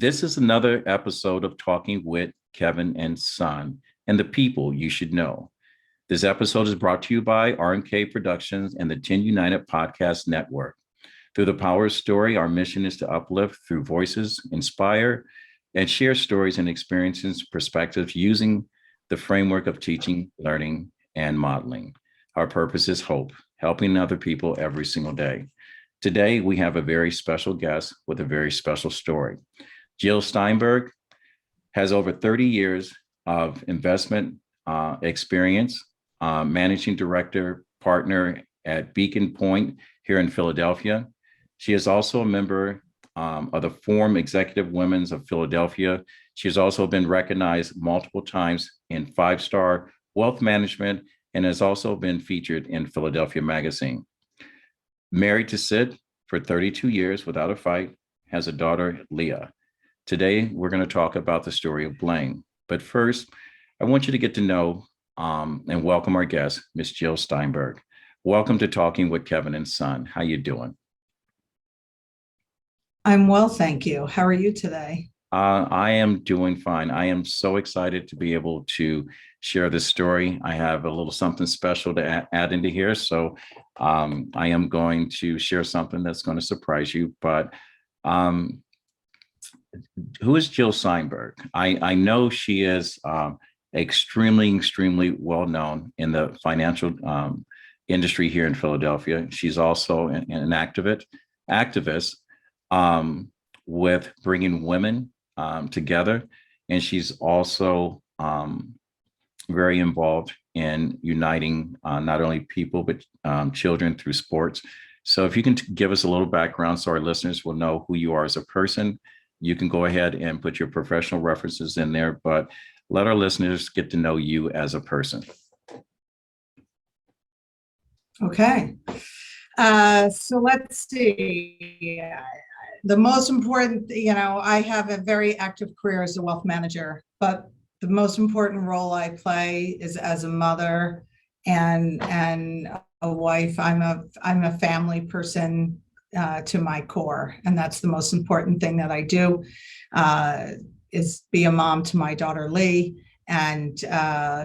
This is another episode of Talking with Kevin and Son and the people you should know. This episode is brought to you by RMK Productions and the 10 United Podcast Network. Through the power of story, our mission is to uplift through voices, inspire, and share stories and experiences, perspectives using the framework of teaching, learning, and modeling. Our purpose is hope, helping other people every single day. Today, we have a very special guest with a very special story. Jill Seinberg has over 30 years of investment experience, managing director partner at Beacon Point here in Philadelphia. She is also a member of the Forum Executive Women's of Philadelphia. She has also been recognized multiple times in 5-star wealth management and has also been featured in Philadelphia Magazine. Married to Sid for 32 years without a fight, has a daughter, Leah. Today, we're going to talk about the story of Blaine. But first, I want you to get to know and welcome our guest, Miss Jill Seinberg. Welcome to Talking with Kevin and Son. How you doing? I'm well, thank you. How are you today? I am doing fine. I am so excited to be able to share this story. I have a little something special to add into here. So I am going to share something that's going to surprise you. But who is Jill Seinberg? I know she is extremely well known in the financial industry here in Philadelphia. She's also an activist with bringing women together, and she's also very involved in uniting not only people but children through sports. So if you can give us a little background so our listeners will know who you are as a person, you can go ahead and put your professional references in there, but let our listeners get to know you as a person. Okay. So let's see. The most important, I have a very active career as a wealth manager, but the most important role I play is as a mother and a wife. I'm a family person to my core, and that's the most important thing that I do, is be a mom to my daughter Lee and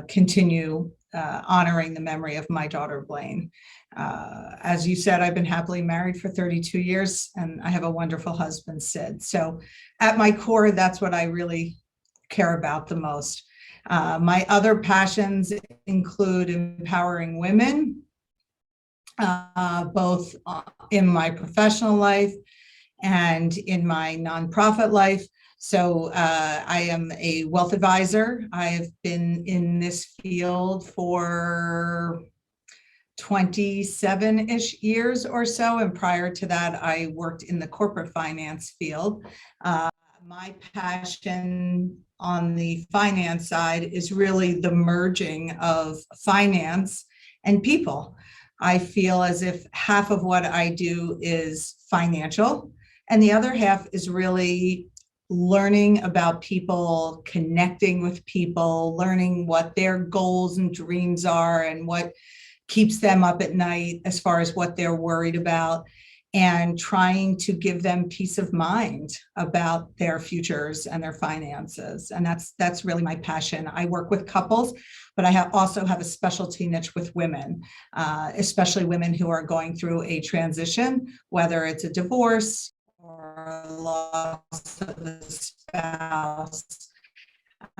continue honoring the memory of my daughter Blaine. As you said, I've been happily married for 32 years and I have a wonderful husband, Sid. So at my core, that's what I really care about the most. My other passions include empowering women, both in my professional life and in my nonprofit life. So I am a wealth advisor. I have been in this field for 27-ish years or so. And prior to that, I worked in the corporate finance field. My passion on the finance side is really the merging of finance and people. I feel as if half of what I do is financial, and the other half is really learning about people, connecting with people, learning what their goals and dreams are and what keeps them up at night as far as what they're worried about, and trying to give them peace of mind about their futures and their finances. And that's really my passion. I work with couples, but I also have a specialty niche with women, especially women who are going through a transition, whether it's a divorce or a loss of a spouse.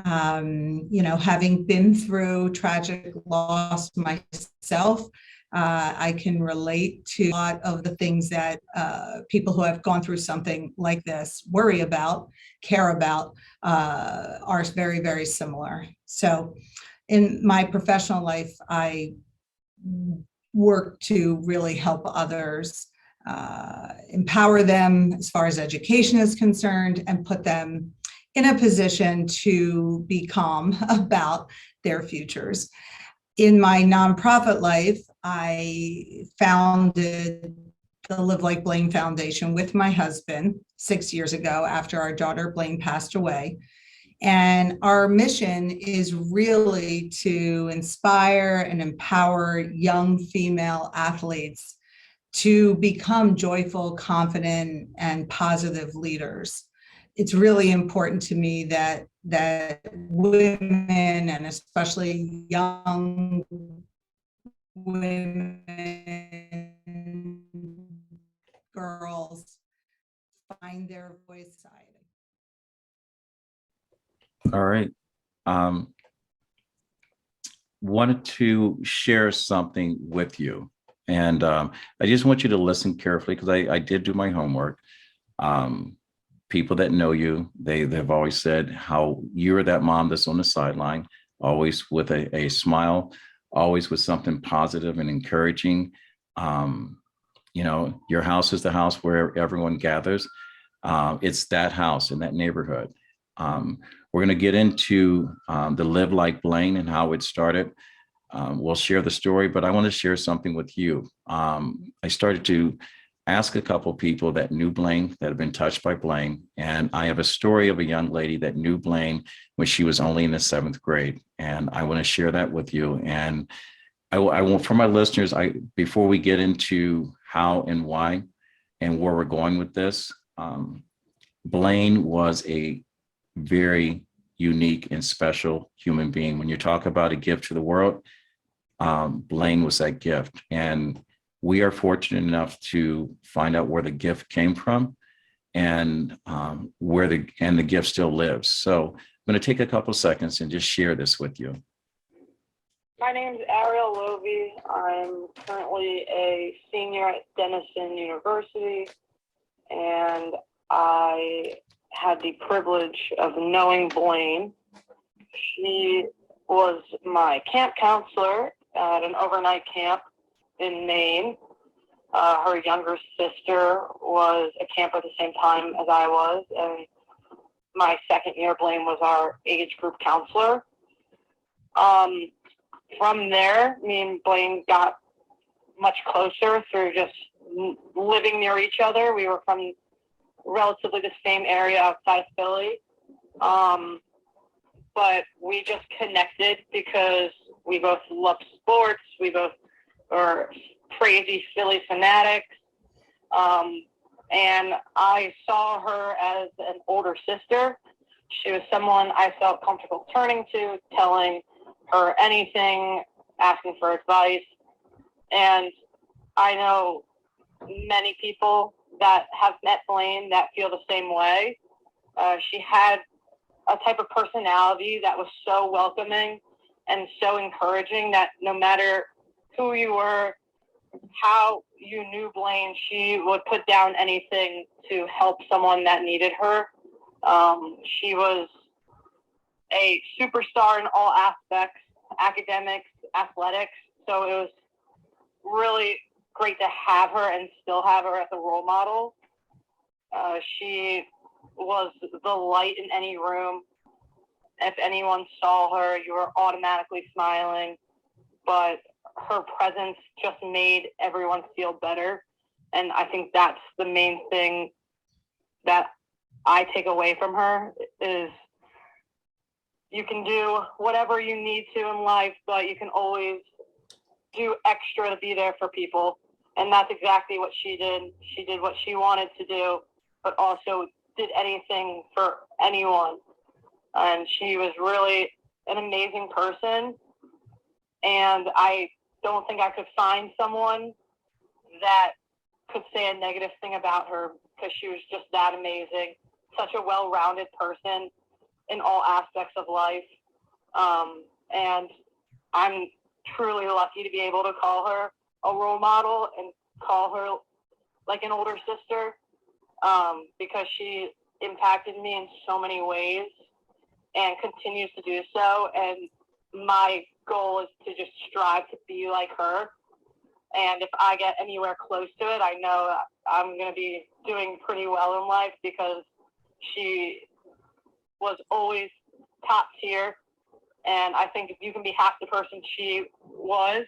Having been through tragic loss myself, I can relate to a lot of the things that people who have gone through something like this worry about, care about, are very, very similar. So in my professional life, I work to really help others, empower them as far as education is concerned, and put them in a position to be calm about their futures. In my nonprofit life, I founded the Live Like Blaine Foundation with my husband 6 years ago after our daughter Blaine passed away. And our mission is really to inspire and empower young female athletes to become joyful, confident, and positive leaders it's really important to me that women, and especially young women, girls, find their voice. All right. Wanted to share something with you. And I just want you to listen carefully because I did do my homework. People that know you, they've always said how you're that mom that's on the sideline, always with a smile, always with something positive and encouraging. You know, your house is the house where everyone gathers. It's that house in that neighborhood. We're going to get into the Live Like Blaine and how it started. We'll share the story, but I want to share something with you. I started to ask a couple of people that knew Blaine, that have been touched by Blaine, and I have a story of a young lady that knew Blaine when she was only in the 7th grade, and I want to share that with you. And I want, for my listeners, before we get into how and why and where we're going with this, Blaine was a very unique and special human being. When you talk about a gift to the world, Blaine was that gift. And we are fortunate enough to find out where the gift came from and where the gift still lives. So I'm going to take a couple seconds and just share this with you. My name is Ariel Lovey. I'm currently a senior at Denison University, and I had the privilege of knowing Blaine. She was my camp counselor at an overnight camp in Maine. Her younger sister was a camp at the same time as I was, and my second year, Blaine was our age group counselor. From there, me and Blaine got much closer through just living near each other. We were from relatively the same area outside of Philly. But we just connected because we both love sports. We both are crazy Philly fanatics. And I saw her as an older sister. She was someone I felt comfortable turning to, telling her anything, asking for advice. And I know many people that have met Blaine that feel the same way. She had a type of personality that was so welcoming and so encouraging that no matter who you were, how you knew Blaine, she would put down anything to help someone that needed her. She was a superstar in all aspects, academics, athletics. So it was really great to have her and still have her as a role model. She was the light in any room. If anyone saw her, you were automatically smiling, but her presence just made everyone feel better. And I think that's the main thing that I take away from her is you can do whatever you need to in life, but you can always do extra to be there for people. And that's exactly what she did. She did what she wanted to do, but also did anything for anyone. And she was really an amazing person. And I don't think I could find someone that could say a negative thing about her because she was just that amazing. Such a well-rounded person in all aspects of life. And I'm truly lucky to be able to call her a role model and call her like an older sister, because she impacted me in so many ways and continues to do so. And my goal is to just strive to be like her. And if I get anywhere close to it, I know I'm going to be doing pretty well in life because she was always top tier. And I think if you can be half the person she was,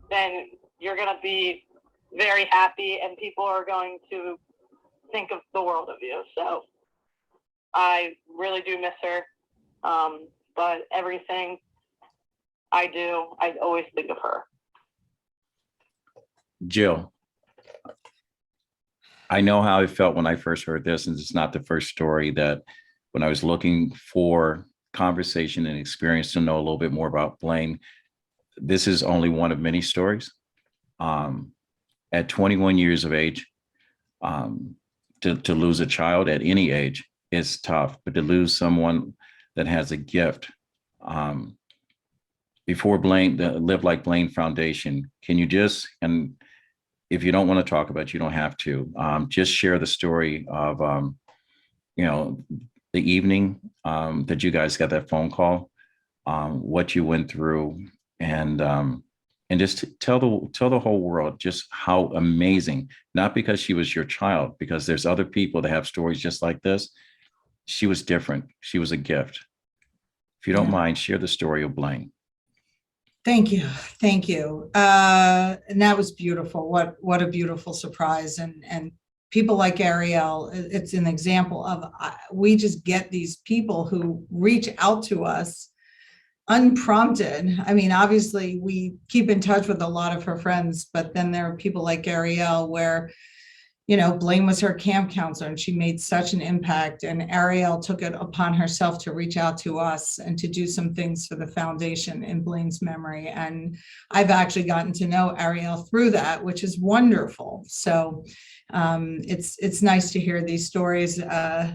then you're going to be very happy and people are going to think of the world of you. So I really do miss her. But everything I do, I always think of her. Jill. I know how I felt when I first heard this, and it's not the first story that when I was looking for conversation and experience to know a little bit more about Blaine, this is only one of many stories. Um, at 21 years of age, um, to lose a child at any age is tough, but to lose someone that has a gift. Um, Before Blaine, the Live Like Blaine Foundation, can you just, and if you don't want to talk about it, you don't have to, just share the story of, you know, the evening that you guys got that phone call, what you went through, and just tell the whole world just how amazing, not because she was your child, because there's other people that have stories just like this. She was different. She was a gift. If you don't Yeah. mind, share the story of Blaine. Thank you. Thank you. And that was beautiful. What a beautiful surprise. And people like Ariel, it's an example of, we just get these people who reach out to us unprompted. I mean, obviously we keep in touch with a lot of her friends, but then there are people like Ariel where, Blaine was her camp counselor and she made such an impact, and Ariel took it upon herself to reach out to us and to do some things for the foundation in Blaine's memory. And I've actually gotten to know Ariel through that, which is wonderful. So it's nice to hear these stories. I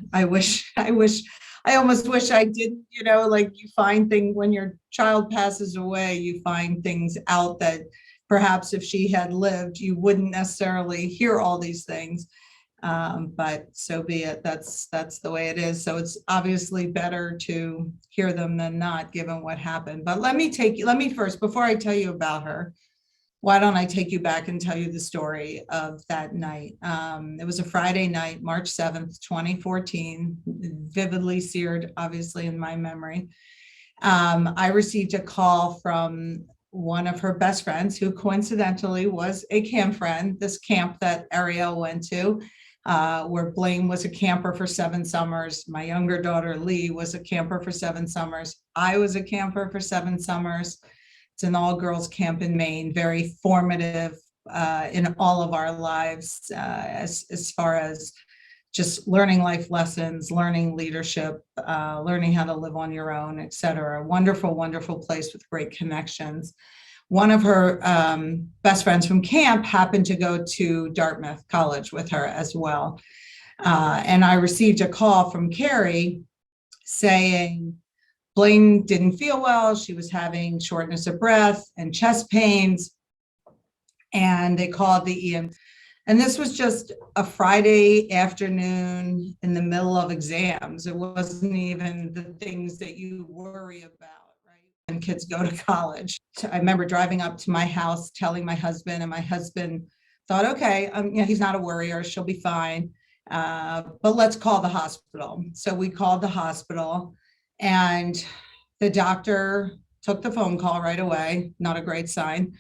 almost wish I didn't, like you find things when your child passes away, you find things out that perhaps if she had lived, you wouldn't necessarily hear all these things. But so be it. That's the way it is. So it's obviously better to hear them than not, given what happened. But let me first, before I tell you about her, why don't I take you back and tell you the story of that night? It was a Friday night, March 7th, 2014, vividly seared, obviously, in my memory. I received a call from one of her best friends, who coincidentally was a camp friend, this camp that Ariel went to, where Blaine was a camper for 7 summers. My younger daughter, Lee, was a camper for 7 summers. I was a camper for 7 summers. It's an all-girls camp in Maine, very formative in all of our lives, as far as just learning life lessons, learning leadership, learning how to live on your own, et cetera. Wonderful, wonderful place with great connections. One of her best friends from camp happened to go to Dartmouth College with her as well. And I received a call from Carrie saying Blaine didn't feel well. She was having shortness of breath and chest pains. And they called the EM. And this was just a Friday afternoon in the middle of exams. It wasn't even the things that you worry about, right? When kids go to college. So I remember driving up to my house, telling my husband, and my husband thought, okay, he's not a worrier, she'll be fine. But let's call the hospital. So we called the hospital, and the doctor took the phone call right away, not a great sign.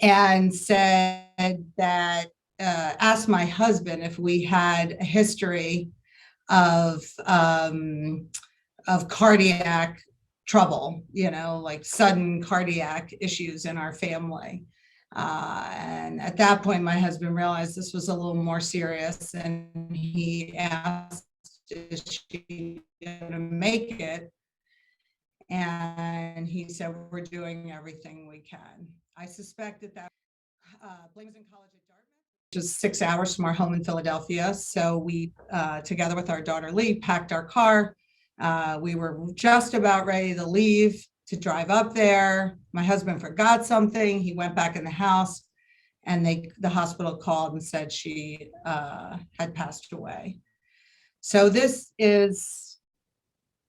And said that, asked my husband if we had a history of cardiac trouble, like sudden cardiac issues in our family. And at that point, my husband realized this was a little more serious, and he asked, is she gonna make it? And he said, we're doing everything we can. I suspect that Blaine was in college at Dartmouth, which is 6 hours from our home in Philadelphia. So we, together with our daughter Lee, packed our car. We were just about ready to leave to drive up there. My husband forgot something. He went back in the house, and the hospital called and said she had passed away. So this is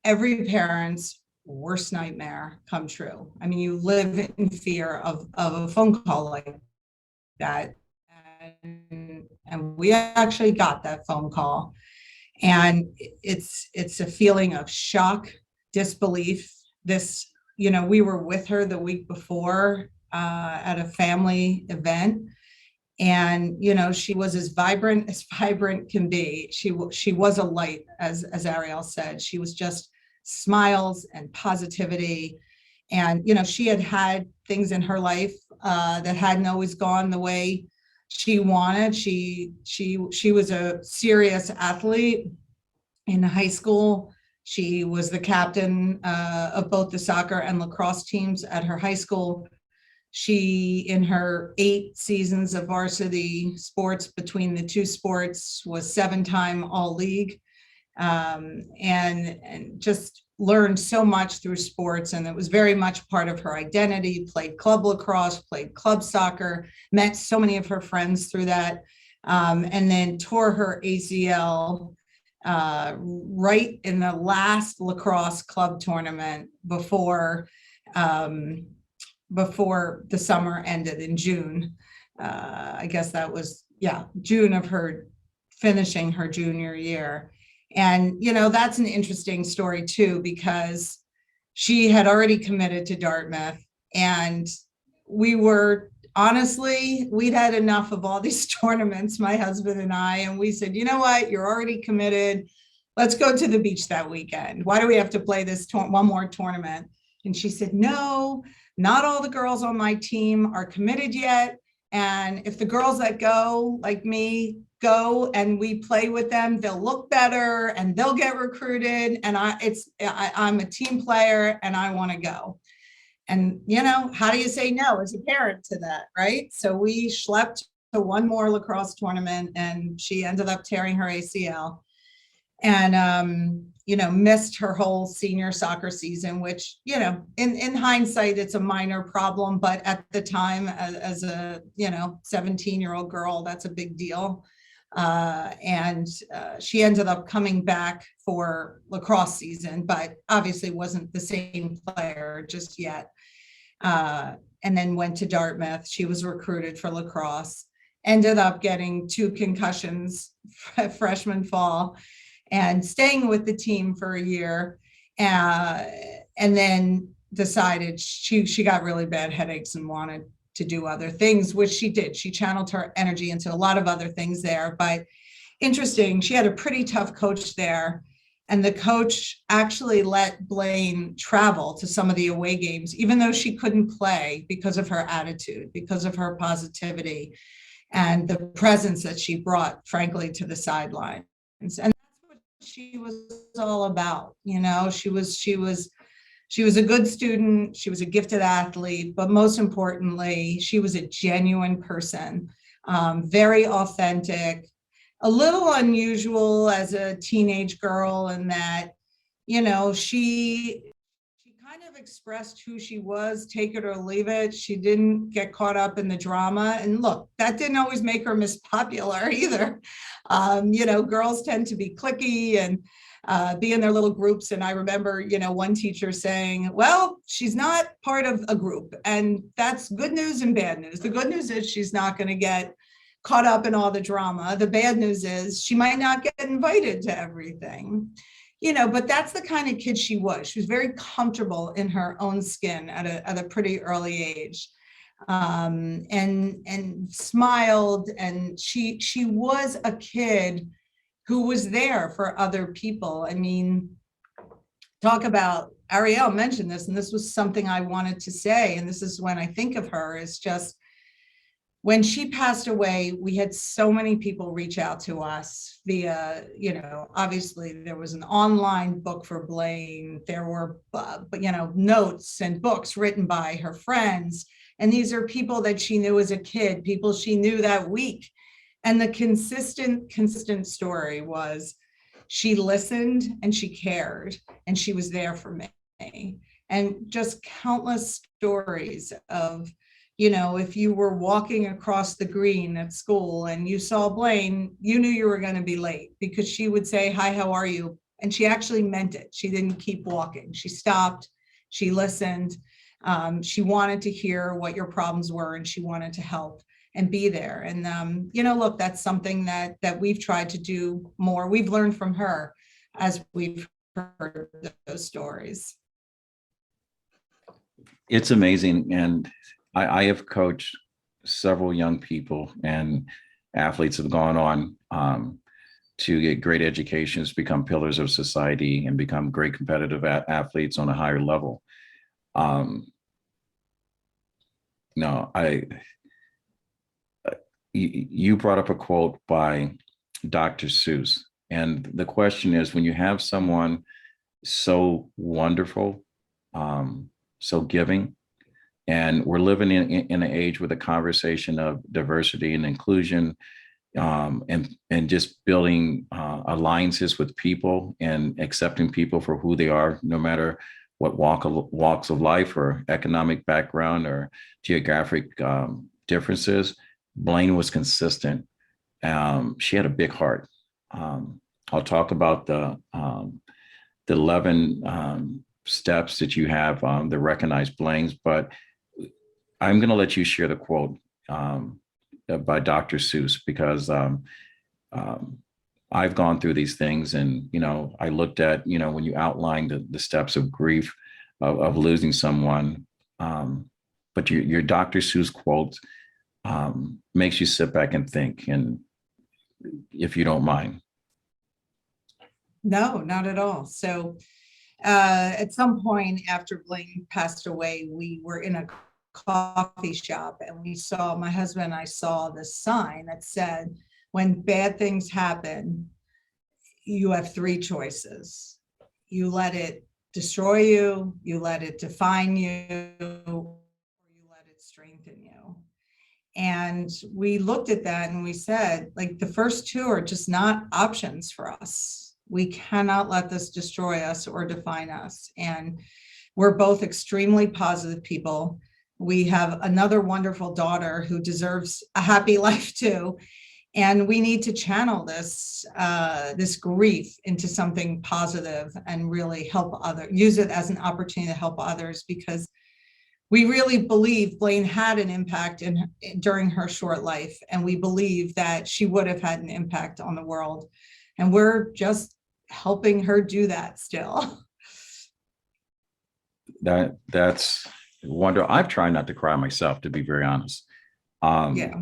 every parent's worst nightmare come true. I mean, you live in fear of a phone call like that. And we actually got that phone call. And it's a feeling of shock, disbelief. We were with her the week before at a family event. And, she was as vibrant can be. She was a light, as Ariel said. She was just smiles and positivity. And, she had things in her life that hadn't always gone the way she wanted. She was a serious athlete in high school. She was the captain of both the soccer and lacrosse teams at her high school. She, in her 8 seasons of varsity sports between the two sports, was 7-time All-League, and just learned so much through sports. And it was very much part of her identity. Played club lacrosse, played club soccer, met so many of her friends through that, and then tore her ACL right in the last lacrosse club tournament before the summer ended in June. I guess that was, June of her finishing her junior year. And, that's an interesting story too, because she had already committed to Dartmouth, and we'd had enough of all these tournaments, my husband and I, and we said, you know what, you're already committed. Let's go to the beach that weekend. Why do we have to play this one more tournament? And she said, no, not all the girls on my team are committed yet. And if the girls that go, like me, go and we play with them, they'll look better and they'll get recruited. And I'm a team player and I want to go. And, how do you say no as a parent to that, right? So we schlepped to one more lacrosse tournament, and she ended up tearing her ACL and, missed her whole senior soccer season, which, in hindsight, it's a minor problem. But at the time, as a, 17-year-old girl, that's a big deal. And she ended up coming back for lacrosse season, but obviously wasn't the same player just yet. And then went to Dartmouth. She was recruited for lacrosse, ended up getting 2 concussions freshman fall, and staying with the team for a year. And then decided she got really bad headaches and wanted to do other things, which she did. She channeled her energy into a lot of other things there. But interesting, she had a pretty tough coach there. And the coach actually let Blaine travel to some of the away games, even though she couldn't play, because of her attitude, because of her positivity, and the presence that she brought, frankly, to the sidelines. And that's what she was all about. She was a good student. She was a gifted athlete, but most importantly, she was a genuine person, very authentic, a little unusual as a teenage girl in that, she kind of expressed who she was, take it or leave it. She didn't get caught up in the drama. And look, that didn't always make her Miss Popular either. Girls tend to be cliquey and be in their little groups. And I remember, one teacher saying, well, she's not part of a group. And that's good news and bad news. The good news is she's not going to get caught up in all the drama. The bad news is she might not get invited to everything, but that's the kind of kid she was. She was very comfortable in her own skin at a pretty early age, and smiled. And she was a kid who was there for other people. I mean, talk about, Ariel mentioned this, and this was something I wanted to say, and this is when I think of her, is just when she passed away, we had so many people reach out to us via, obviously there was an online book for Blaine. There were, notes and books written by her friends. And these are people that she knew as a kid, people she knew that week. And the consistent story was she listened and she cared and she was there for me. And just countless stories of, if you were walking across the green at school and you saw Blaine, you knew you were going to be late, because she would say, hi, how are you? And she actually meant it. She didn't keep walking. She stopped, she listened. She wanted to hear what your problems were, and she wanted to help and be there. And, look, that's something that we've tried to do more. We've learned from her as we've heard those stories. It's amazing. And I have coached several young people, and athletes have gone on to get great educations, become pillars of society, and become great competitive athletes on a higher level. you brought up a quote by Dr. Seuss. And the question is, when you have someone so wonderful, so giving, and we're living in an age with a conversation of diversity and inclusion, and just building alliances with people and accepting people for who they are, no matter what walks of life or economic background or geographic differences. Blaine was consistent. She had a big heart. I'll talk about the 11 steps that you have that recognize Blaine's, but I'm going to let you share the quote by Dr. Seuss, because I've gone through these things, and I looked at when you outlined the steps of grief of losing someone, but your Dr. Seuss quote makes you sit back and think, and if you don't mind. No, not at all. So at some point after Bling passed away, we were in a coffee shop, and my husband and I saw this sign that said, when bad things happen, you have three choices. You let it destroy you, you let it define you, or you let it strengthen you. And we looked at that and we said, like, the first two are just not options for us. We cannot let this destroy us or define us. And we're both extremely positive people. We have another wonderful daughter who deserves a happy life too. And we need to channel this grief into something positive and really help use it as an opportunity to help others, because we really believe Blaine had an impact during her short life. And we believe that she would have had an impact on the world. And we're just helping her do that still. That's wonderful. I've tried not to cry myself, to be very honest. Yeah.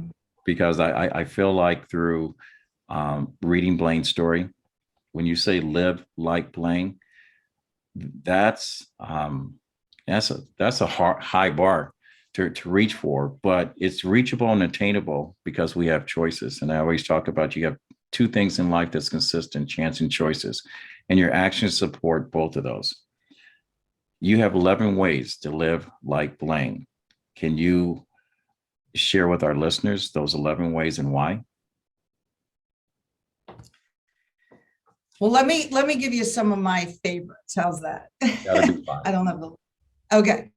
Because I feel like through reading Blaine's story, when you say live like Blaine, that's a high bar to reach for, but it's reachable and attainable because we have choices. And I always talk about, you have two things in life that's consistent: chance and choices, and your actions support both of those. You have 11 ways to live like Blaine. Can you share with our listeners those 11 ways and why? Well, let me give you some of my favorites. How's that? That'll be fine. I don't have the. Okay.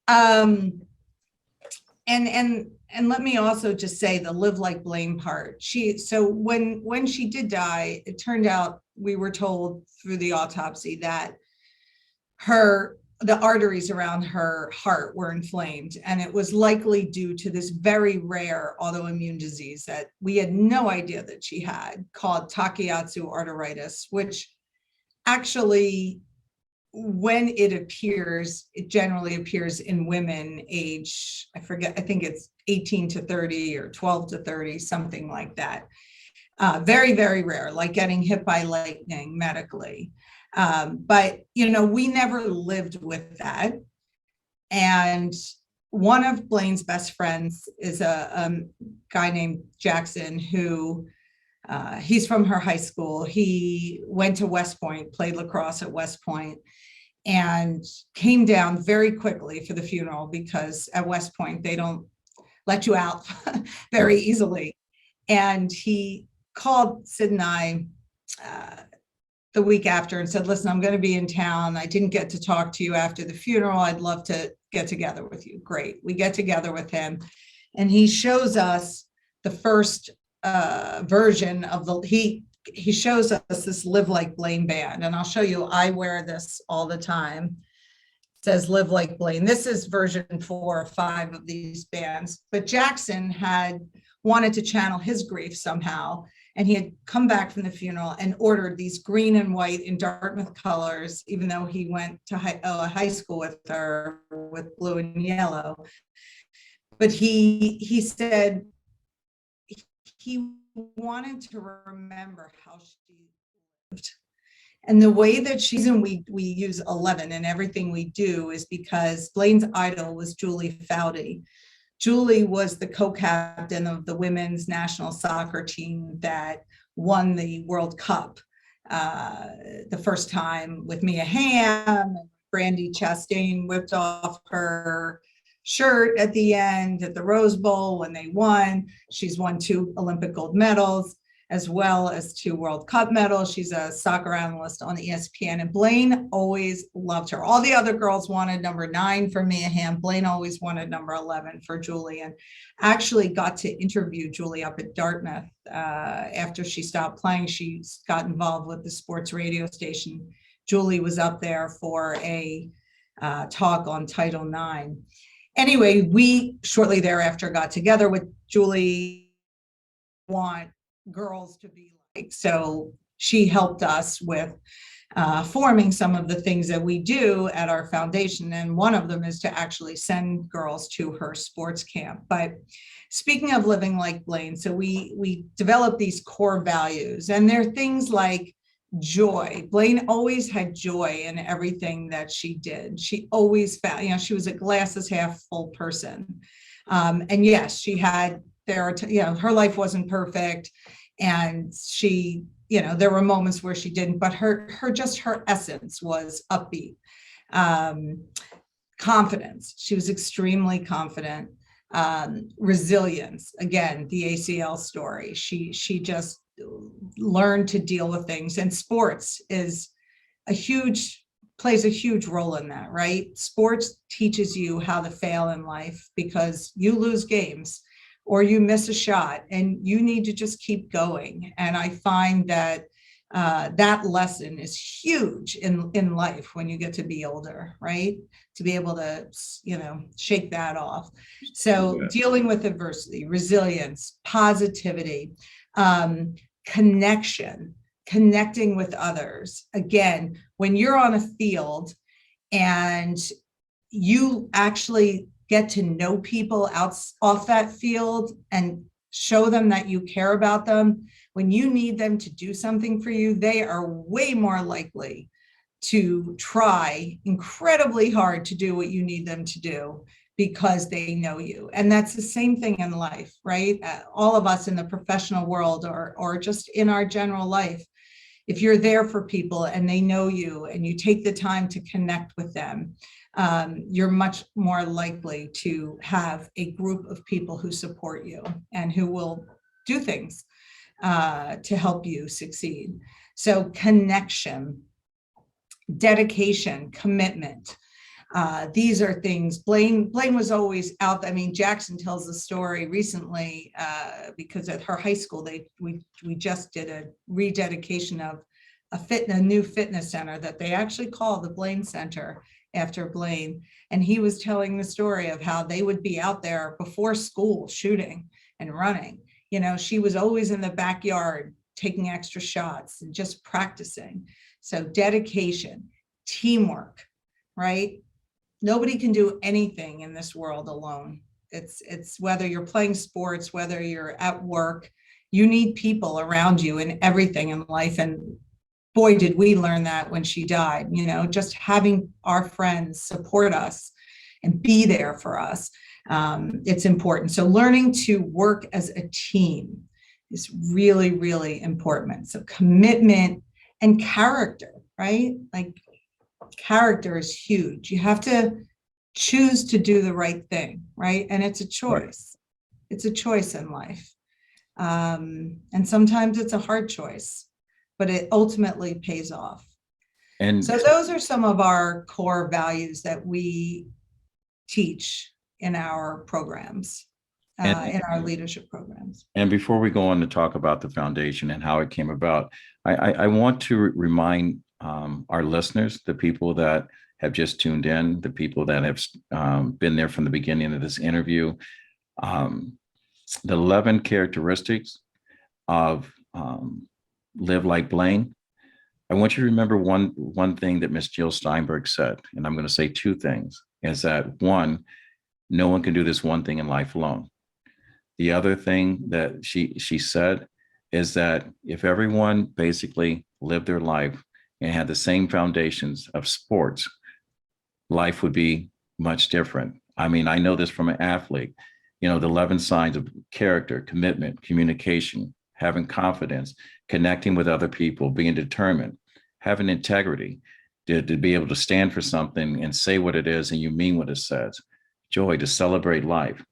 And let me also just say the live like Blaine part. So when she did die, it turned out, we were told through the autopsy, that the arteries around her heart were inflamed, and it was likely due to this very rare autoimmune disease that we had no idea that she had, called Takayatsu arteritis, which actually, when it appears, it generally appears in women age, I think it's 18 to 30 or 12 to 30, something like that. Very, very rare, like getting hit by lightning medically. But, we never lived with that. And one of Blaine's best friends is a guy named Jackson, who he's from her high school. He went to West Point, played lacrosse at West Point, and came down very quickly for the funeral, because at West Point, they don't let you out very easily. And he called Sid and I the week after and said, listen, I'm going to be in town. I didn't get to talk to you after the funeral. I'd love to get together with you. Great. We get together with him, and he shows us the first version of he shows us this Live Like Blaine band. And I'll show you, I wear this all the time. It says Live Like Blaine. This is version 4 or 5 of these bands. But Jackson had wanted to channel his grief somehow. And he had come back from the funeral and ordered these green and white in Dartmouth colors, even though he went to high school with her with blue and yellow. But he said he wanted to remember how she lived. And the way that we use 11 in everything we do is because Blaine's idol was Julie Foudy, Julie was the co-captain of the women's national soccer team that won the World Cup the first time with Mia Hamm. Brandy Chastain whipped off her shirt at the end at the Rose Bowl when they won. She's won 2 Olympic gold medals, as well as 2 World Cup medals. She's a soccer analyst on ESPN, and Blaine always loved her. All the other girls wanted number 9 for Mia Hamm. Blaine always wanted number 11 for Julie, and actually got to interview Julie up at Dartmouth. After she stopped playing, she got involved with the sports radio station. Julie was up there for a talk on Title IX. Anyway, we shortly thereafter got together with Julie. Want girls to be like, so she helped us with forming some of the things that we do at our foundation, and one of them is to actually send girls to her sports camp. But speaking of living like Blaine, so we developed these core values, and they're things like joy. Blaine always had joy in everything that she did. She always found, she was a glasses half full person. And yes, she had, her life wasn't perfect, and she, there were moments where she didn't, but her essence was upbeat. Confidence. She was extremely confident. Resilience. Again, the ACL story. She just learned to deal with things, and sports is plays a huge role in that, right? Sports teaches you how to fail in life, because you lose games or you miss a shot and you need to just keep going. And I find that that lesson is huge in life when you get to be older, right? To be able to, shake that off. So dealing with adversity, resilience, positivity, connecting with others. Again, when you're on a field and you actually get to know people off that field and show them that you care about them, when you need them to do something for you, they are way more likely to try incredibly hard to do what you need them to do, because they know you. And that's the same thing in life, right? All of us in the professional world, or just in our general life, if you're there for people and they know you and you take the time to connect with them, you're much more likely to have a group of people who support you and who will do things to help you succeed. So connection, dedication, commitment. These are things. Blaine was always out. I mean, Jackson tells the story recently because at her high school, we just did a rededication of a new fitness center that they actually call the Blaine Center after Blaine. And he was telling the story of how they would be out there before school shooting and running. She was always in the backyard taking extra shots and just practicing. So dedication, teamwork, right? Nobody can do anything in this world alone. It's whether you're playing sports, whether you're at work, you need people around you in everything in life. And boy, did we learn that when she died, just having our friends support us and be there for us. It's important. So learning to work as a team is really, really important. So commitment and character, right? Like, character is huge. You have to choose to do the right thing, right? And it's a choice. It's a choice in life. And sometimes it's a hard choice, but it ultimately pays off. And so those are some of our core values that we teach in our programs, in our leadership programs. And before we go on to talk about the foundation and how it came about, I want to remind our listeners, the people that have just tuned in, the people that have been there from the beginning of this interview, the 11 characteristics of Live Like Blaine. I want you to remember one thing that Miss Jill Seinberg said, and I'm going to say 2 things, is that 1, no one can do this one thing in life alone. The other thing that she said is that if everyone basically lived their life and had the same foundations of sports, life would be much different. I mean, I know this from an athlete. the 11 signs of character, commitment, communication, having confidence, connecting with other people, being determined, having integrity, to be able to stand for something and say what it is and you mean what it says. Joy, to celebrate life.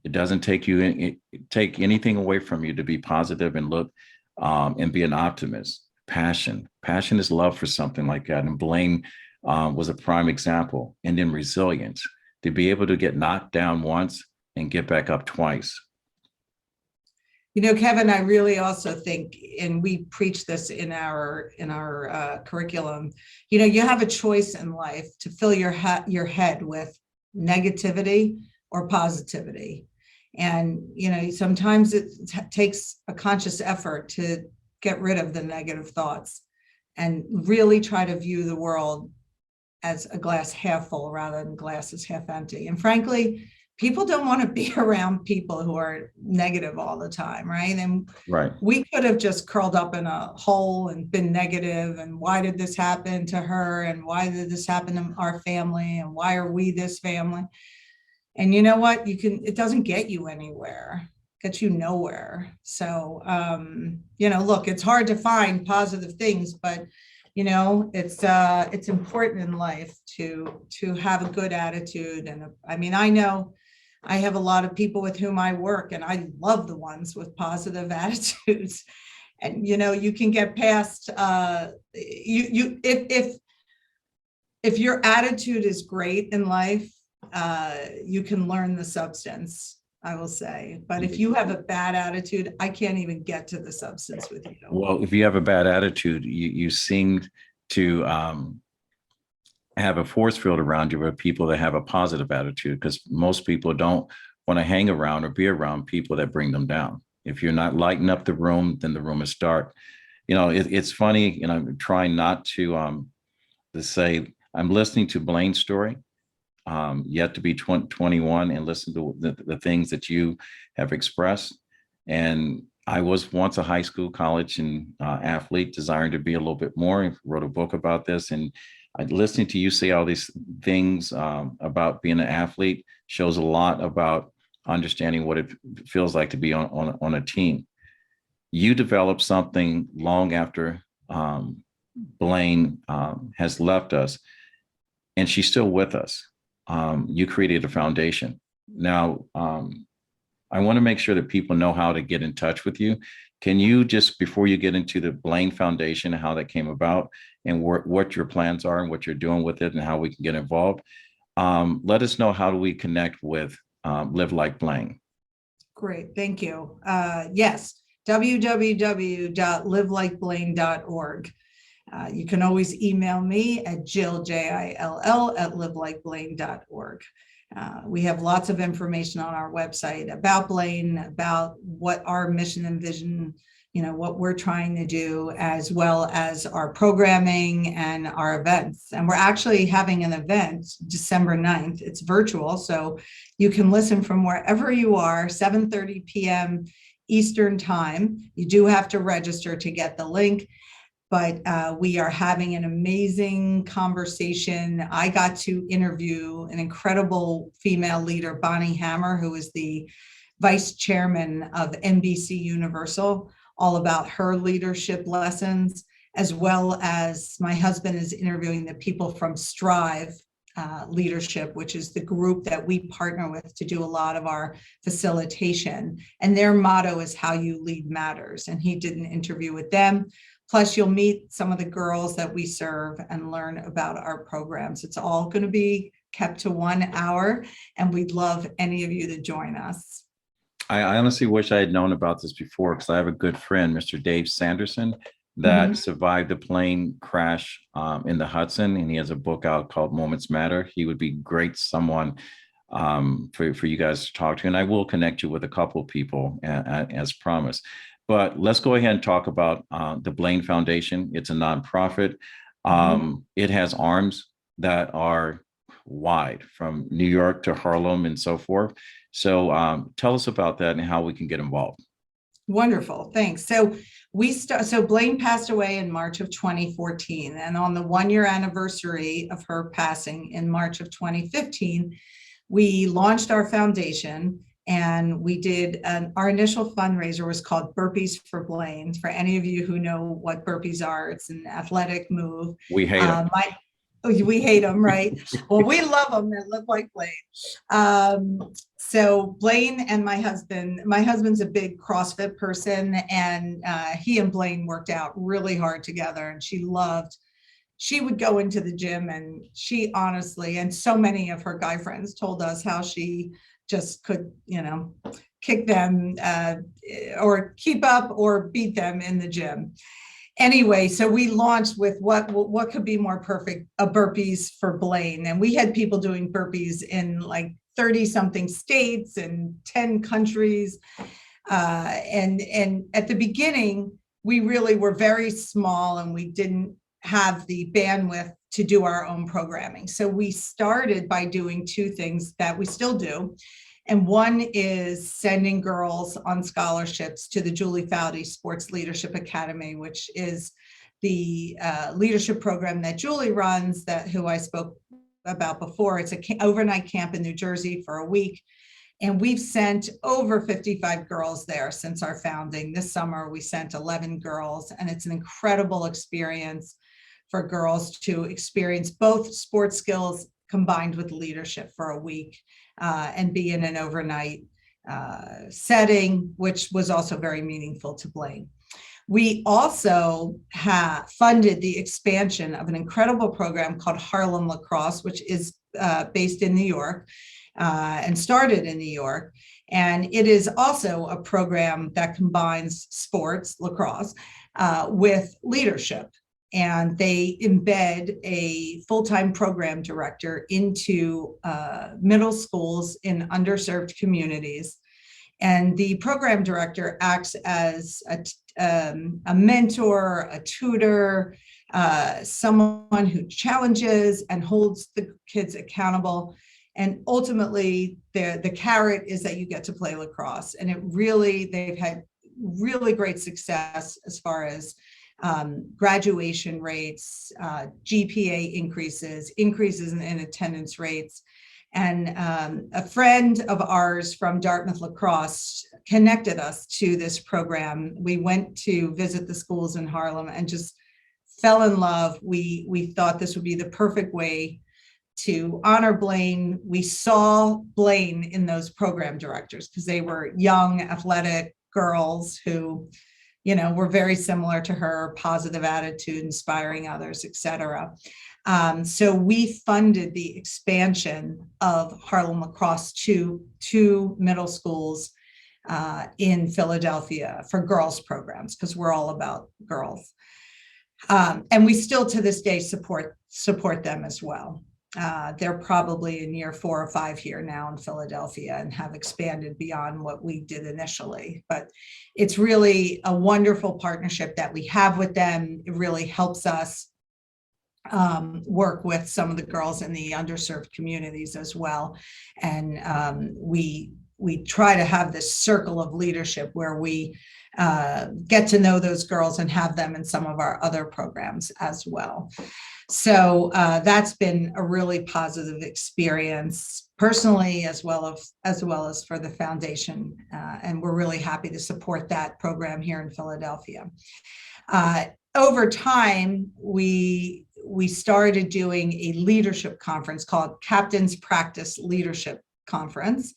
It doesn't take anything away from you to be positive and look and be an optimist. Passion is love for something like that. And Blaine was a prime example. And then resilience, to be able to get knocked down once and get back up twice. Kevin, I really also think, and we preach this in our curriculum, you have a choice in life to fill your head with negativity or positivity. And, sometimes it takes a conscious effort to get rid of the negative thoughts and really try to view the world as a glass half full rather than glasses half empty. And frankly, people don't want to be around people who are negative all the time, right? And right. We could have just curled up in a hole and been negative, and why did this happen to her? And why did this happen to our family? And why are we this family? And you know what? It doesn't get you anywhere, gets you nowhere. So, look, it's hard to find positive things, but it's important in life to have a good attitude. And I know I have a lot of people with whom I work, and I love the ones with positive attitudes. And you can get past if your attitude is great in life, you can learn the substance, I will say. But if you have a bad attitude, I can't even get to the substance with you. Well, if you have a bad attitude, you seem to have a force field around you of people that have a positive attitude, because most people don't want to hang around or be around people that bring them down. If you're not lighting up the room, then the room is dark. It's funny, I'm trying not to say, I'm listening to Blaine's story, yet to be 21, and listen to the things that you have expressed. And I was once a high school, college, and athlete, desiring to be a little bit more, and wrote a book about this. And listening to you say all these things about being an athlete shows a lot about understanding what it feels like to be on a team. You developed something long after Blaine has left us, and she's still with us. You created a foundation. Now, I want to make sure that people know how to get in touch with you. Can you just, before you get into the Blaine Foundation, how that came about and what your plans are and what you're doing with it and how we can get involved, let us know, how do we connect with Live Like Blaine? Great, thank you. Yes, www.livelikeblaine.org. You can always email me at Jill, Jill, at livelikeblaine.org. We have lots of information on our website about Blaine, about what our mission and vision, what we're trying to do, as well as our programming and our events. And we're actually having an event December 9th. It's virtual, so you can listen from wherever you are, 7:30 p.m. Eastern time. You do have to register to get the link. But we are having an amazing conversation. I got to interview an incredible female leader, Bonnie Hammer, who is the vice chairman of NBC Universal, all about her leadership lessons, as well as my husband is interviewing the people from Strive Leadership, which is the group that we partner with to do a lot of our facilitation. And their motto is "How you lead matters." And he did an interview with them. Plus, you'll meet some of the girls that we serve and learn about our programs. It's all going to be kept to 1 hour, and we'd love any of you to join us. I honestly wish I had known about this before, because I have a good friend, Mr. Dave Sanderson, that survived a plane crash in the Hudson, and he has a book out called Moments Matter. He would be great someone for you guys to talk to, and I will connect you with a couple of people as promised. But let's go ahead and talk about the Blaine Foundation. It's a nonprofit. It has arms that are wide, from New York to Harlem and so forth. So tell us about that and how we can get involved. Wonderful, thanks. So Blaine passed away in March of 2014, and on the 1-year anniversary of her passing in March of 2015, we launched our foundation. And we did our initial fundraiser was called Burpees for Blaine. For any of you who know what burpees are, it's an athletic move. We hate them. We hate them, right? Well, we love them. They look like Blaine. So Blaine and my husband's a big CrossFit person, and he and Blaine worked out really hard together, and she would go into the gym, and she honestly, and so many of her guy friends told us how she just could, kick them or keep up or beat them in the gym. Anyway, so we launched with what could be more perfect, a burpees for Blaine. And we had people doing burpees in like 30 something states and 10 countries. And at the beginning, we really were very small and we didn't have the bandwidth to do our own programming. So we started by doing two things that we still do. And one is sending girls on scholarships to the Julie Foudy Sports Leadership Academy, which is the leadership program that Julie runs, who I spoke about before. It's an overnight camp in New Jersey for a week. And we've sent over 55 girls there since our founding. This summer, we sent 11 girls, and it's an incredible experience for girls to experience both sports skills combined with leadership for a week. And be in an overnight setting, which was also very meaningful to Blaine. We also have funded the expansion of an incredible program called Harlem Lacrosse, which is based in New York and started in New York. And it is also a program that combines sports, lacrosse, with leadership. And they embed a full-time program director into middle schools in underserved communities. And the program director acts as a mentor, a tutor, someone who challenges and holds the kids accountable. And ultimately, the carrot is that you get to play lacrosse. And they've had really great success as far as graduation rates, GPA increases in attendance rates. And a friend of ours from Dartmouth Lacrosse connected us to this program. We went to visit the schools in Harlem and just fell in love. We thought this would be the perfect way to honor Blaine. We saw Blaine in those program directors because they were young, athletic girls who were very similar to her, positive attitude, inspiring others, et cetera. So we funded the expansion of Harlem Lacrosse to two middle schools in Philadelphia for girls programs, because we're all about girls. And we still to this day support them as well. They're probably in year 4 or 5 here now in Philadelphia and have expanded beyond what we did initially. But it's really a wonderful partnership that we have with them. It really helps us work with some of the girls in the underserved communities as well. And we try to have this circle of leadership where we get to know those girls and have them in some of our other programs as well. So that's been a really positive experience personally, as well as for the foundation. And we're really happy to support that program here in Philadelphia. Over time, we started doing a leadership conference called Captain's Practice Leadership Conference.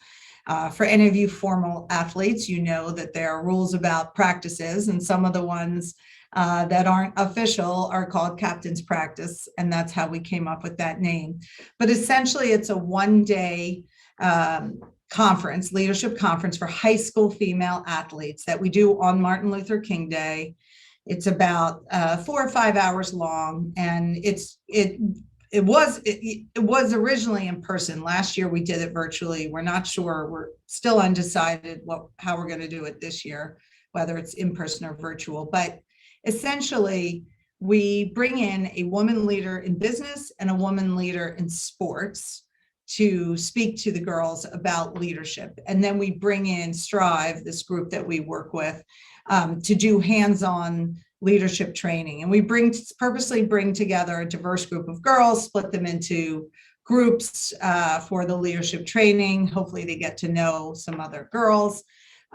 For any of you formal athletes, you know that there are rules about practices, and some of the ones that aren't official are called Captain's Practice, and that's how we came up with that name. But essentially, it's a one-day conference, leadership conference for high school female athletes that we do on Martin Luther King Day. It's about 4 or 5 hours long, and it was originally in person. Last year we did it virtually. We're not sure. We're still undecided how we're going to do it this year, whether it's in person or virtual. But essentially, we bring in a woman leader in business and a woman leader in sports to speak to the girls about leadership. And then we bring in Strive, this group that we work with, to do hands-on leadership training. And we purposely bring together a diverse group of girls, split them into groups for the leadership training. Hopefully they get to know some other girls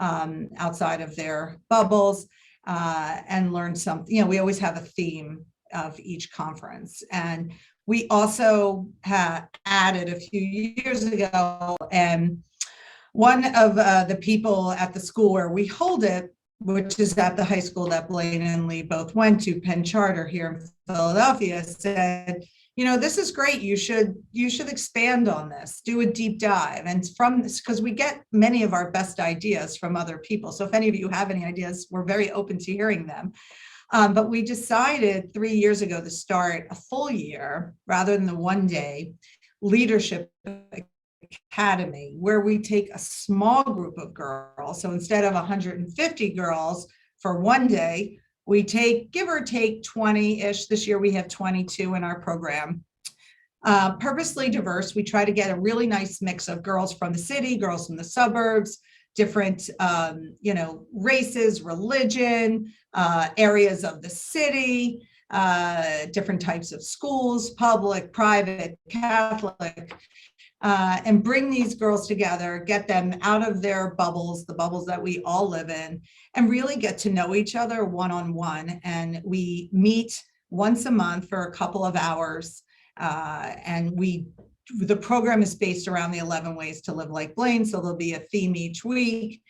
outside of their bubbles and learn something. You know, we always have a theme of each conference. And we also added a few years ago, and one of the people at the school where we hold it, which is at the high school that Blaine and Lee both went to, Penn Charter here in Philadelphia, said, you know, this is great. You should expand on this, do a deep dive. And from this, because we get many of our best ideas from other people. So if any of you have any ideas, we're very open to hearing them. But we decided 3 years ago to start a full year rather than the one day leadership academy, where we take a small group of girls. So instead of 150 girls for one day, we take, give or take 20-ish. This year we have 22 in our program. Purposely diverse. We try to get a really nice mix of girls from the city, girls from the suburbs, different, races, religion, areas of the city, different types of schools, public, private, Catholic, and bring these girls together, get them out of their bubbles, the bubbles that we all live in, and really get to know each other one-on-one. And we meet once a month for a couple of hours, and the program is based around the 11 ways to live like Blaine. So there'll be a theme each week.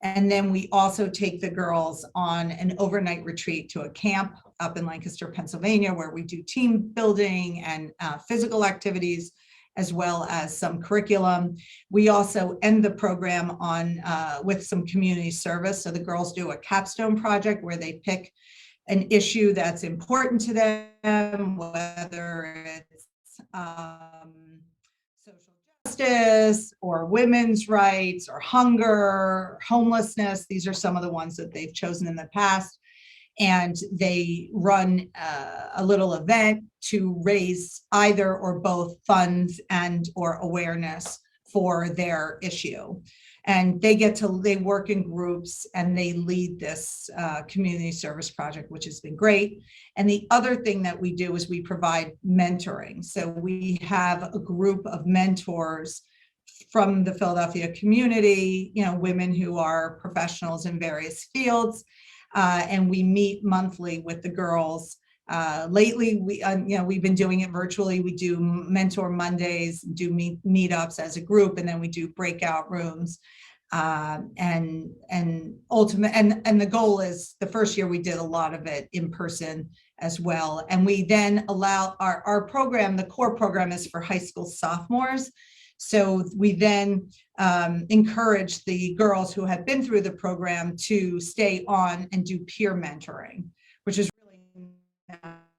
And then we also take the girls on an overnight retreat to a camp up in Lancaster, Pennsylvania, where we do team building and physical activities, as well as some curriculum. We also end the program on with some community service. So the girls do a capstone project where they pick an issue that's important to them, whether it's social justice or women's rights or hunger, homelessness. These are some of the ones that they've chosen in the past. And they run a little event to raise either or both funds and or awareness for their issue. And they work in groups and they lead this community service project, which has been great. And the other thing that we do is we provide mentoring. So we have a group of mentors from the Philadelphia community, women who are professionals in various fields. And we meet monthly with the girls. Lately, we've been doing it virtually. We do Mentor Mondays, do meetups as a group, and then we do breakout rooms. And the goal is, the first year we did a lot of it in person as well. And we then allow our program, the core program is for high school sophomores. So we then encourage the girls who have been through the program to stay on and do peer mentoring, which is really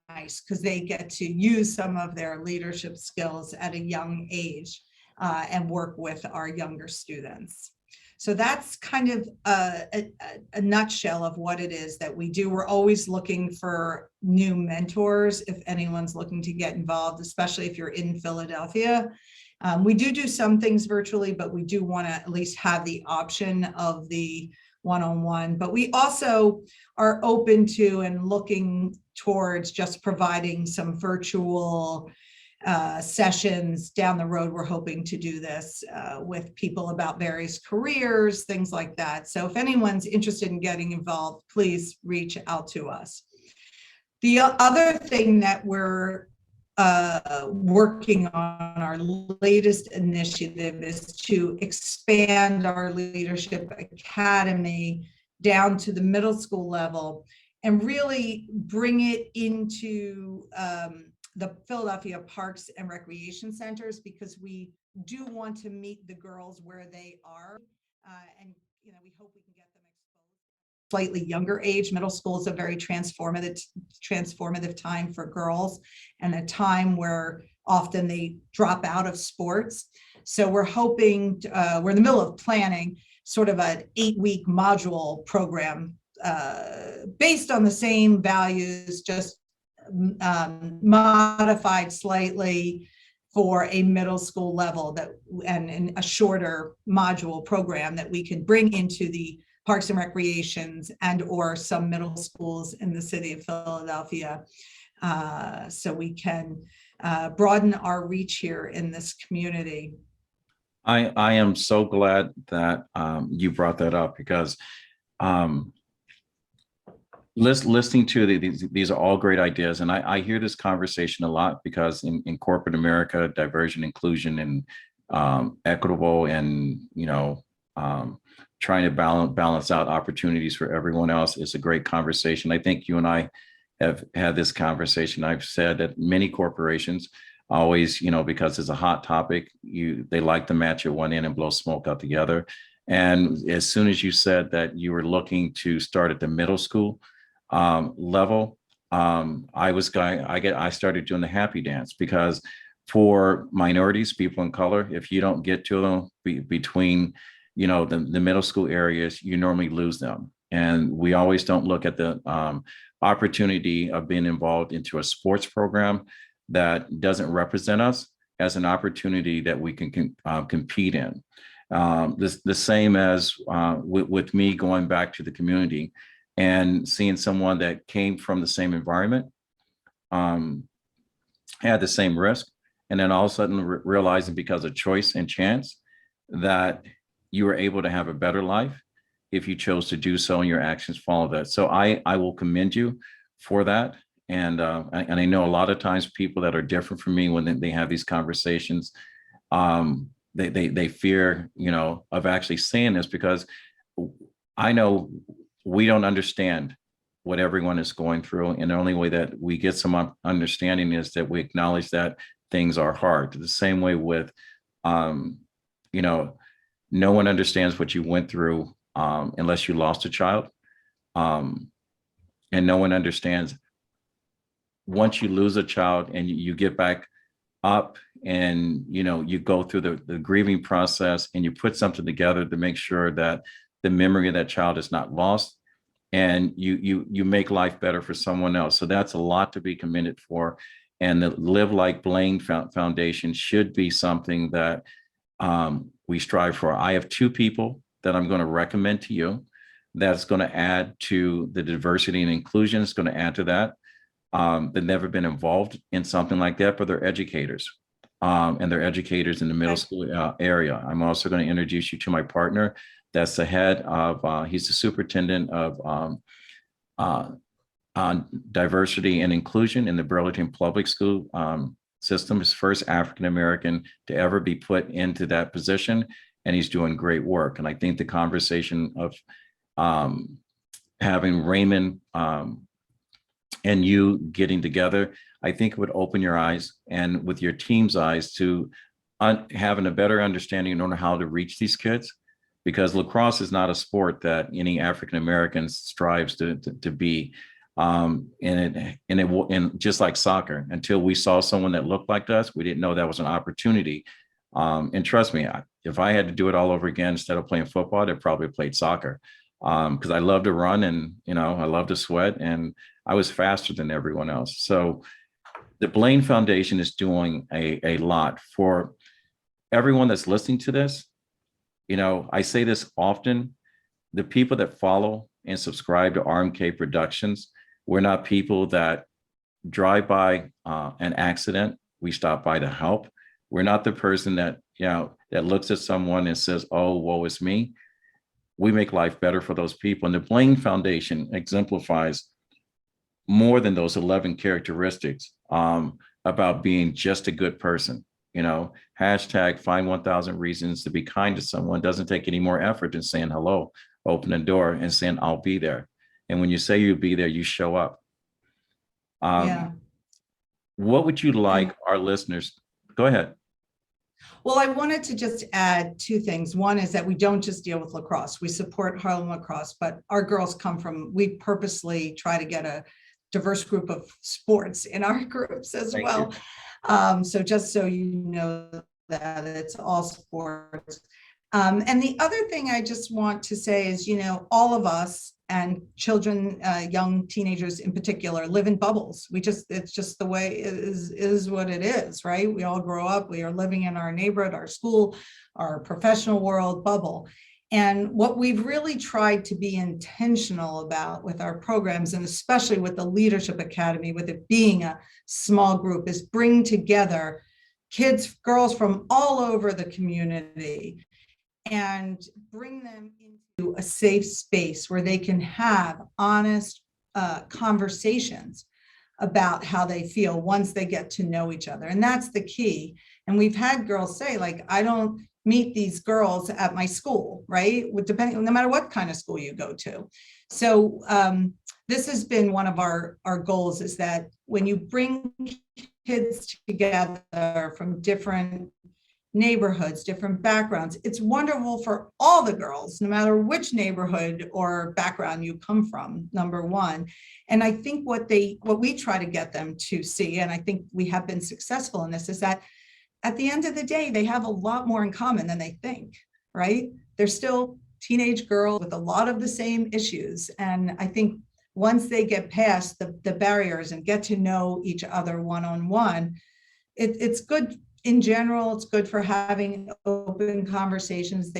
nice because they get to use some of their leadership skills at a young age and work with our younger students. So that's kind of a nutshell of what it is that we do. We're always looking for new mentors if anyone's looking to get involved, especially if you're in Philadelphia. We do some things virtually, but we do want to at least have the option of the one-on-one. But we also are open to and looking towards just providing some virtual sessions down the road. We're hoping to do this with people about various careers, things like that. So if anyone's interested in getting involved, please reach out to us. The other thing that we're working on, our latest initiative, is to expand our leadership academy down to the middle school level and really bring it into the Philadelphia parks and recreation centers, because we do want to meet the girls where they are, and we hope we can get them exposed slightly younger age. Middle school is a very transformative time for girls, and a time where often they drop out of sports. So we're hoping we're in the middle of planning sort of an 8-week module program based on the same values, just modified slightly for a middle school level, and a shorter module program that we can bring into the parks and recreations and or some middle schools in the city of Philadelphia. so we can broaden our reach here in this community. I am so glad that you brought that up, because listening to these are all great ideas. And I hear this conversation a lot, because in corporate America, diversity, inclusion, and equitable, and, trying to balance out opportunities for everyone else is a great conversation. I think you and I have had this conversation. I've said that many corporations always, because it's a hot topic, they like to match at one end and blow smoke out the other. And as soon as you said that you were looking to start at the middle school level, I started doing the happy dance, because for minorities, people in color, if you don't get to them between, the middle school areas, you normally lose them. And we always don't look at the opportunity of being involved into a sports program that doesn't represent us as an opportunity that we can compete in. The same as with me going back to the community and seeing someone that came from the same environment, had the same risk, and then all of a sudden realizing, because of choice and chance, that you were able to have a better life if you chose to do so and your actions follow that. So I will commend you for that. And I know a lot of times people that are different from me, when they have these conversations, they fear, of actually saying this, because I know we don't understand what everyone is going through. And the only way that we get some understanding is that we acknowledge that things are hard. The same way with, no one understands what you went through unless you lost a child. And no one understands once you lose a child and you get back up, and you go through the grieving process, and you put something together to make sure that the memory of that child is not lost, and you make life better for someone else. So that's a lot to be commended for. And the Live Like Blaine Foundation should be something that we strive for. I have two people that I'm going to recommend to you that's going to add to the diversity and inclusion. It's going to add to that. They've never been involved in something like that, but they're educators. And they're educators in the middle school area. I'm also going to introduce you to my partner. That's the head of, he's the superintendent of diversity and inclusion in the Burlington Public School system. His first African-American to ever be put into that position, and he's doing great work. And I think the conversation of having Raymond and you getting together, I think it would open your eyes, and with your team's eyes, to having a better understanding on how to reach these kids, because lacrosse is not a sport that any African-American strives to be. And just like soccer, until we saw someone that looked like us, we didn't know that was an opportunity. And trust me, if I had to do it all over again, instead of playing football, I'd probably played soccer, because I love to run, and I love to sweat, and I was faster than everyone else. So the Blaine Foundation is doing a lot for everyone that's listening to this. I say this often: the people that follow and subscribe to RMK Productions, we're not people that drive by an accident. We stop by to help. We're not the person that, that looks at someone and says, "Oh, woe is me." We make life better for those people. And the Blaine Foundation exemplifies more than those 11 characteristics about being just a good person. Hashtag find 1,000 reasons to be kind to someone doesn't take any more effort than saying hello, open the door, and saying, "I'll be there." And when you say you'll be there, you show up. What would you like our listeners? Go ahead. Well, I wanted to just add two things. One is that we don't just deal with lacrosse. We support Harlem Lacrosse, but our girls we purposely try to get a diverse group of sports in our groups as well. So just so you know that it's all sports. And the other thing I just want to say is, all of us, and children, young teenagers in particular, live in bubbles. It's just the way it is what it is, right? We all grow up, we are living in our neighborhood, our school, our professional world bubble. And what we've really tried to be intentional about with our programs, and especially with the Leadership Academy, with it being a small group, is bring together kids, girls from all over the community and bring them into a safe space where they can have honest conversations about how they feel once they get to know each other. And that's the key. And we've had girls say, like, I don't meet these girls at my school, right? Depending, no matter what kind of school you go to. So this has been one of our goals, is that when you bring kids together from different neighborhoods, different backgrounds, it's wonderful for all the girls, no matter which neighborhood or background you come from, number one. And I think what we try to get them to see, and I think we have been successful in this, is that at the end of the day, they have a lot more in common than they think, right? They're still teenage girls with a lot of the same issues. And I think once they get past the barriers and get to know each other one-on-one, it's good in general. It's good for having open conversations.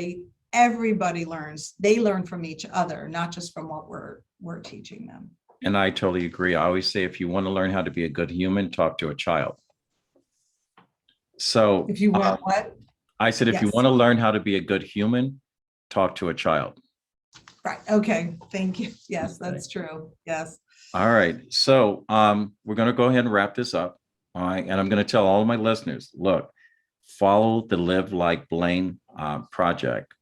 Everybody learns. They learn from each other, not just from what we're teaching them. And I totally agree. I always say, if you want to learn how to be a good human, talk to a child. So if you want what? I said, if you want to learn how to be a good human, talk to a child. Right. Okay. Thank you. Yes, that's true. Yes. All right. So we're going to go ahead and wrap this up. All right. And I'm going to tell all of my listeners, look, follow the Live Like Blaine project.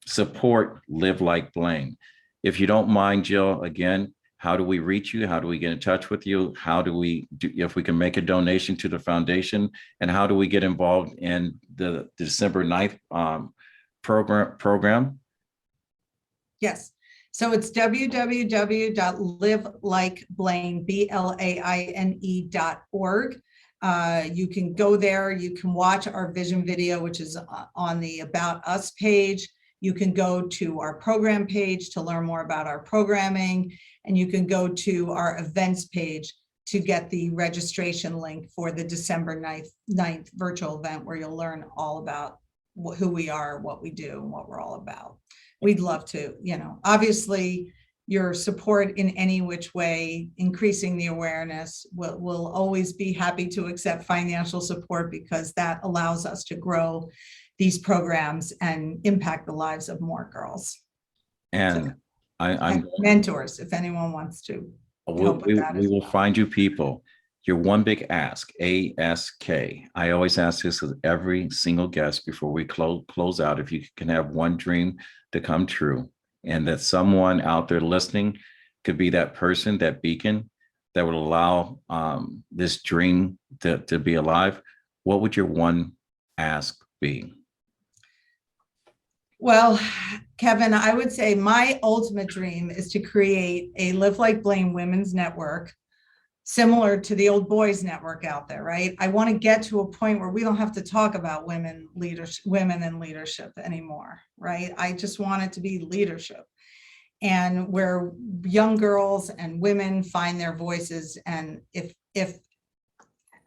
Support Live Like Blaine. If you don't mind, Jill, again, how do we reach you? How do we get in touch with you? How do we do, if we can make a donation to the foundation, and how do we get involved in the December 9th program? Yes. So it's www.livelikeblaine.org. You can go there. You can watch our vision video, which is on the About Us page. You can go to our program page to learn more about our programming, and you can go to our events page to get the registration link for the December 9th virtual event, where you'll learn all about who we are, what we do, and what we're all about. We'd love to, obviously your support in any which way, increasing the awareness, we'll always be happy to accept financial support, because that allows us to grow these programs and impact the lives of more girls. And I'm mentors, if anyone wants to help with that. We will find you people. Your one big ask, ASK. I always ask this with every single guest before we close out. If you can have one dream to come true, and that someone out there listening could be that person, that beacon that would allow this dream to be alive, what would your one ask be? Well, Kevin, I would say my ultimate dream is to create a Live Like Blaine Women's Network, similar to the old boys network out there, right? I want to get to a point where we don't have to talk about women in leadership anymore, right? I just want it to be leadership, and where young girls and women find their voices. And if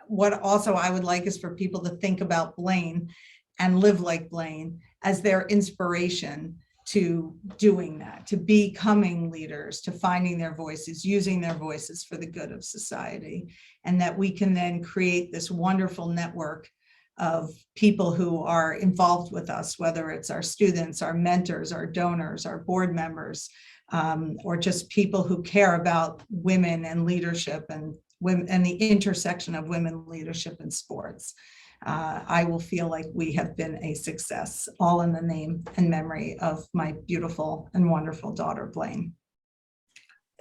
what also I would like is for people to think about Blaine and Live Like Blaine as their inspiration to doing that, to becoming leaders, to finding their voices, using their voices for the good of society. And that we can then create this wonderful network of people who are involved with us, whether it's our students, our mentors, our donors, our board members, or just people who care about women and leadership and women and the intersection of women leadership in sports. I will feel like we have been a success, all in the name and memory of my beautiful and wonderful daughter, Blaine.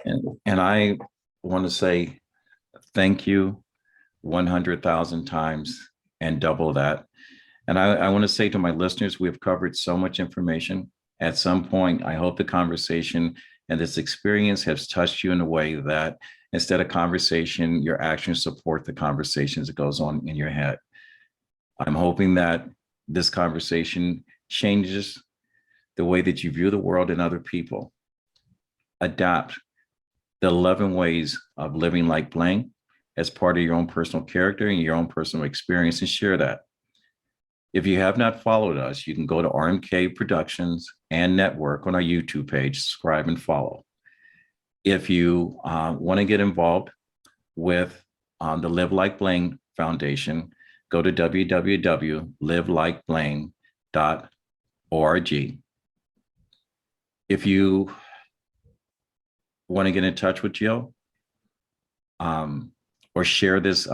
And I want to say thank you 100,000 times and double that. And I want to say to my listeners, we have covered so much information. At some point, I hope the conversation and this experience has touched you in a way that instead of conversation, your actions support the conversations that goes on in your head. I'm hoping that this conversation changes the way that you view the world and other people. Adapt the 11 ways of living like Blaine as part of your own personal character and your own personal experience, and share that. If you have not followed us, you can go to RMK Productions and Network on our YouTube page, subscribe and follow. If you want to get involved with the Live Like Blaine Foundation, go to www.livelikeblaine.org. If you want to get in touch with Jill or share this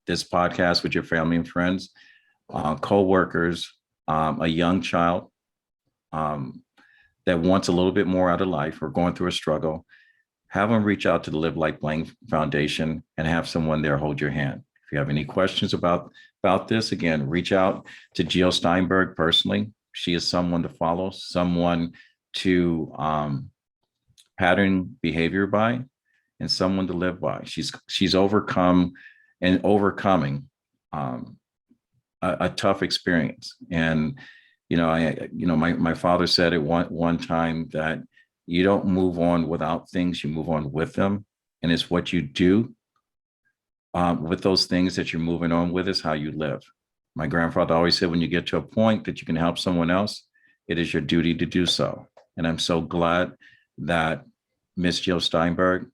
this podcast with your family and friends, co-workers, a young child that wants a little bit more out of life or going through a struggle, have them reach out to the Live Like Blaine Foundation and have someone there hold your hand. If you have any questions about this, again, reach out to Jill Seinberg personally. She is someone to follow, someone to pattern behavior by, and someone to live by. She's overcome and overcoming a tough experience. And my father said at one time that you don't move on without things, you move on with them. And it's what you do with those things that you're moving on with is how you live. My grandfather always said, when you get to a point that you can help someone else, it is your duty to do so. And I'm so glad that Miss Jill Seinberg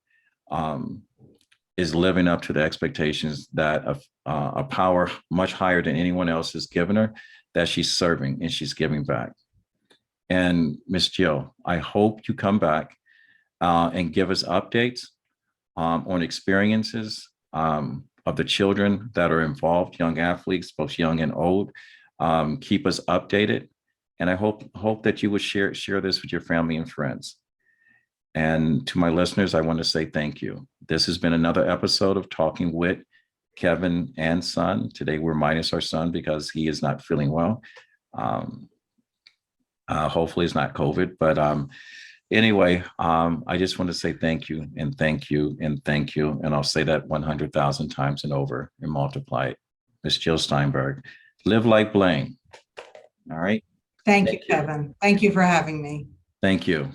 is living up to the expectations that a power much higher than anyone else has given her, that she's serving and she's giving back. And Miss Jill, I hope you come back and give us updates on experiences of the children that are involved, young athletes, both young and old. Keep us updated. And I hope that you would share this with your family and friends. And to my listeners, I want to say thank you. This has been another episode of Talking with Kevin and Son. Today we're minus our son because he is not feeling well. Hopefully it's not COVID, but anyway, I just want to say thank you and thank you and thank you. And I'll say that 100,000 times and over and multiply it. Miss Jill Seinberg, Live Like Blaine. All right. Thank you, Kevin. Thank you for having me. Thank you.